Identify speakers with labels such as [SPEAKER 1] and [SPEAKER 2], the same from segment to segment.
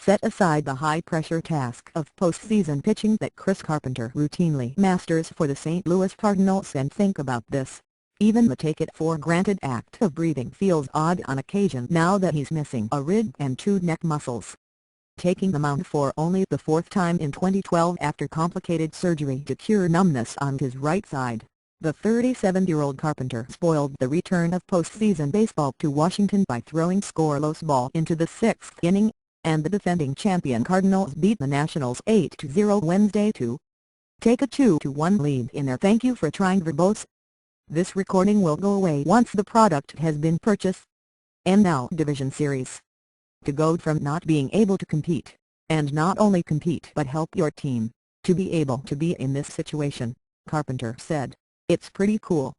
[SPEAKER 1] set aside the high-pressure task of postseason pitching that Chris Carpenter routinely masters for the St. Louis Cardinals and think about this. Even the take-it-for-granted act of breathing feels odd on occasion now that he's missing a rib and 2 neck muscles. Taking the mound for only the 4th time in 2012 after complicated surgery to cure numbness on his right side, the 37-year-old Carpenter spoiled the return of postseason baseball to Washington by throwing scoreless ball into the 6th inning, and the defending champion Cardinals beat the Nationals 8-0 Wednesday to take a 2-1 lead in their Thank You for Trying verbose. This recording will go away once the product has been purchased. And now Division Series. To go from not being able to compete, and not only compete but help your team, to be able to be in this situation, Carpenter said, "It's pretty cool."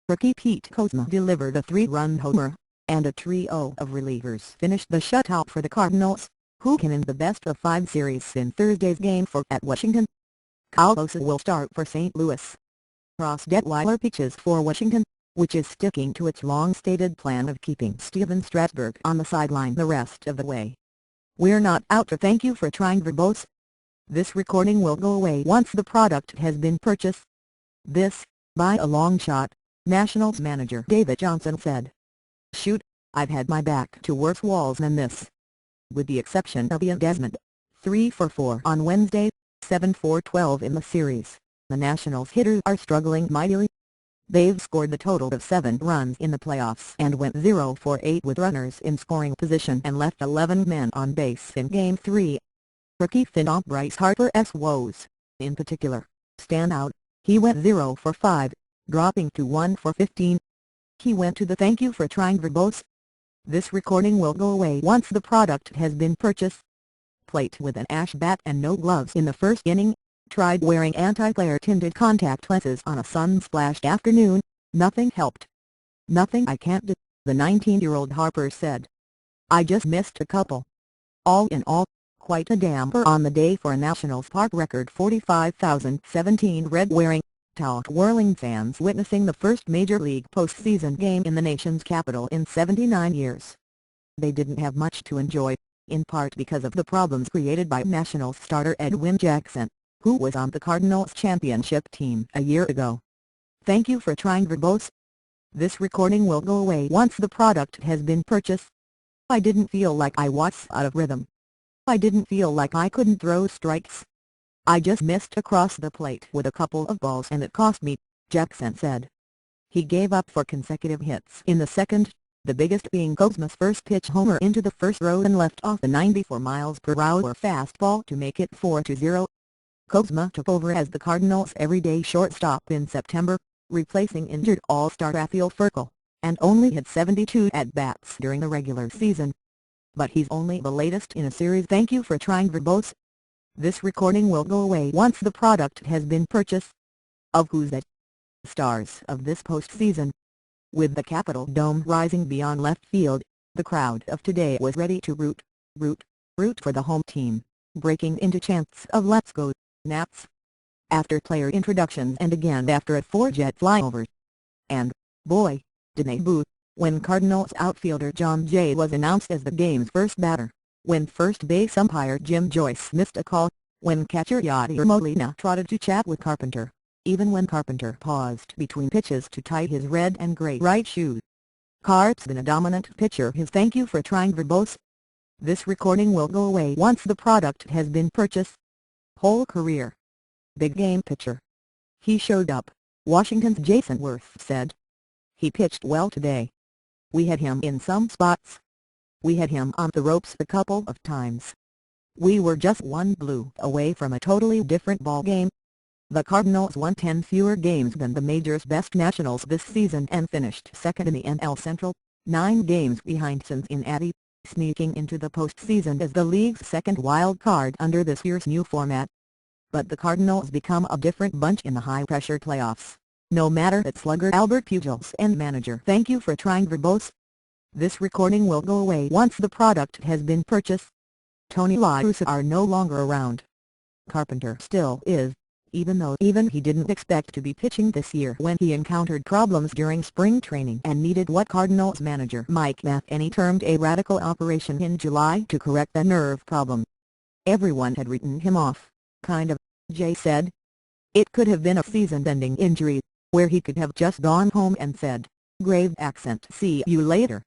[SPEAKER 1] Rookie Pete Kozma delivered a 3-run homer, and a trio of relievers finished the shutout for the Cardinals, who can end the best-of-5 series in Thursday's game 4 at Washington. Kyle Osa will start for St. Louis. Ross Detweiler pitches for Washington, which is sticking to its long-stated plan of keeping Steven Strasburg on the sideline the rest of the way. We're not out to Thank You for Trying verbose. This recording will go away once the product has been purchased. This, by a long shot, Nationals manager David Johnson said. "Shoot, I've had my back to worse walls than this." With the exception of Ian Desmond, 3 for 4 on Wednesday, 7 for 12 in the series, the Nationals hitters are struggling mightily. They've scored the total of 7 runs in the playoffs and went 0 for 8 with runners in scoring position and left 11 men on base in Game 3. Rookie phenom Bryce Harper's woes, in particular, stand out. He went 0 for 5, dropping to 1 for 15. He went to the Thank You for Trying verbose. This recording will go away once the product has been purchased. Played with an ash bat and no gloves in the first inning, tried wearing anti-glare tinted contact lenses on a sun-splashed afternoon, nothing helped. "Nothing I can't do," the 19-year-old Harper said. "I just missed a couple." All in all, quite a damper on the day for a Nationals park record 45,017 red-wearing, towel-twirling fans witnessing the first Major League postseason game in the nation's capital in 79 years. They didn't have much to enjoy, in part because of the problems created by Nationals starter Edwin Jackson, who was on the Cardinals championship team a year ago. Thank You for Trying verbose. This recording will go away once the product has been purchased. "I didn't feel like I was out of rhythm. I didn't feel like I couldn't throw strikes. I just missed across the plate with a couple of balls and it cost me," Jackson said. He gave up 4 consecutive hits in the second, the biggest being Kozma's first pitch homer into the first row and left off the 94 mph fastball to make it 4-0. Kozma took over as the Cardinals' everyday shortstop in September, replacing injured all-star Rafael Furcal, and only had 72 at-bats during the regular season. But he's only the latest in a series Thank You for Trying verbose. This recording will go away once the product has been purchased. Of Who's That? Stars of this postseason. With the Capitol Dome rising beyond left field, the crowd of today was ready to root for the home team, breaking into chants of "Let's go, Nats!" after player introductions and again after a 4-jet flyover. And, boy, did they boo, when Cardinals outfielder John Jay was announced as the game's first batter, when first base umpire Jim Joyce missed a call, when catcher Yadier Molina trotted to chat with Carpenter, even when Carpenter paused between pitches to tie his red and gray right shoe. Carp's been a dominant pitcher his Thank You for Trying verbose. This recording will go away once the product has been purchased. Whole career. Big game pitcher. He showed up, Washington's Jason Worth said. He pitched well today. We had him in some spots. We had him on the ropes a couple of times. We were just one blue away from a totally different ball game. The Cardinals won 10 fewer games than the major's best Nationals this season and finished second in the NL Central, 9 games behind Cincinnati, sneaking into the postseason as the league's second wild card under this year's new format. But the Cardinals become a different bunch in the high-pressure playoffs, no matter that slugger Albert Pujols and manager Thank You for Trying verbose. This recording will go away once the product has been purchased. Tony La Russa are no longer around. Carpenter still is, even though he didn't expect to be pitching this year when he encountered problems during spring training and needed what Cardinals manager Mike Matheny termed a radical operation in July to correct a nerve problem. Everyone had written him off, kind of, Jay said. It could have been a season-ending injury, where he could have just gone home and said, grave accent, see you later.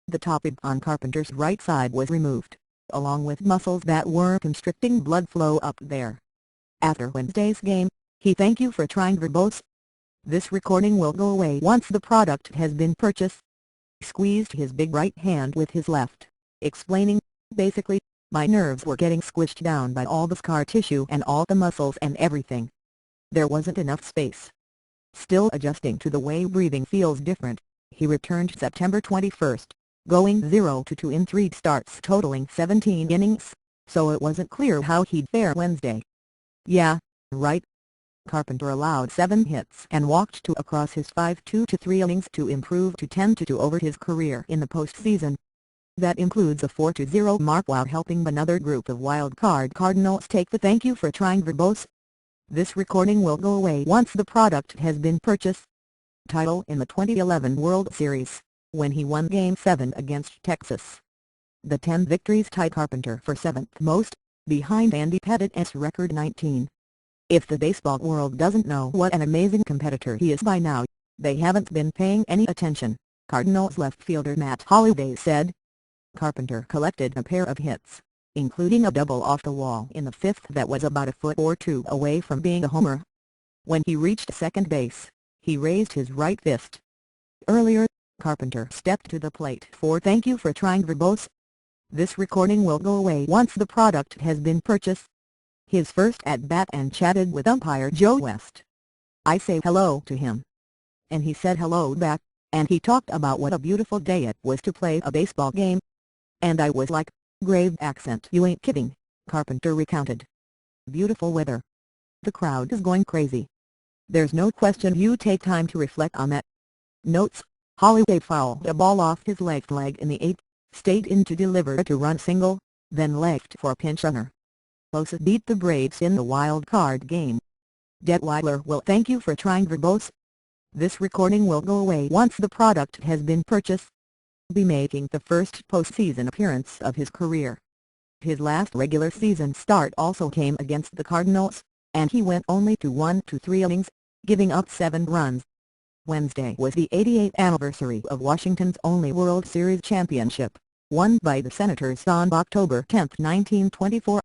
[SPEAKER 1] The top rib on Carpenter's right side was removed, along with muscles that were constricting blood flow up there. After Wednesday's game, he thanked you for trying verbose. This recording will go away once the product has been purchased. Squeezed his big right hand with his left, explaining, basically, my nerves were getting squished down by all the scar tissue and all the muscles and everything. There wasn't enough space. Still adjusting to the way breathing feels different, he returned September 21st, going 0-2 in 3 starts totaling 17 innings, so it wasn't clear how he'd fare Wednesday. Yeah, right. Carpenter allowed 7 hits and walked 2 across his 5-2-3 innings to improve to 10-2 over his career in the postseason. That includes a 4-0 mark while helping another group of wild-card Cardinals take the thank you for trying verbose. This recording will go away once the product has been purchased. Title in the 2011 World Series, when he won Game 7 against Texas. The 10 victories tied Carpenter for 7th most, behind Andy Pettitte's record 19. If the baseball world doesn't know what an amazing competitor he is by now, they haven't been paying any attention, Cardinals left fielder Matt Holliday said. Carpenter collected a pair of hits, including a double off the wall in the 5th that was about a foot or two away from being a homer. When he reached second base, he raised his right fist. Earlier, Carpenter stepped to the plate for thank you for trying verbose. This recording will go away once the product has been purchased. His first at-bat and chatted with umpire Joe West. I say hello to him. And he said hello back, and he talked about what a beautiful day it was to play a baseball game. And I was like, grave accent, you ain't kidding, Carpenter recounted. Beautiful weather. The crowd is going crazy. There's no question you take time to reflect on that. Notes: Holliday fouled a ball off his left leg in the 8th, stayed in to deliver a two-run single, then left for a pinch runner. Close beat the Braves in the wild card game. Detweiler will thank you for trying verbose. This recording will go away once the product has been purchased. Be making the first postseason appearance of his career. His last regular season start also came against the Cardinals, and he went only to 1-3 innings, giving up 7 runs. Wednesday was the 88th anniversary of Washington's only World Series championship, won by the Senators on October 10, 1924.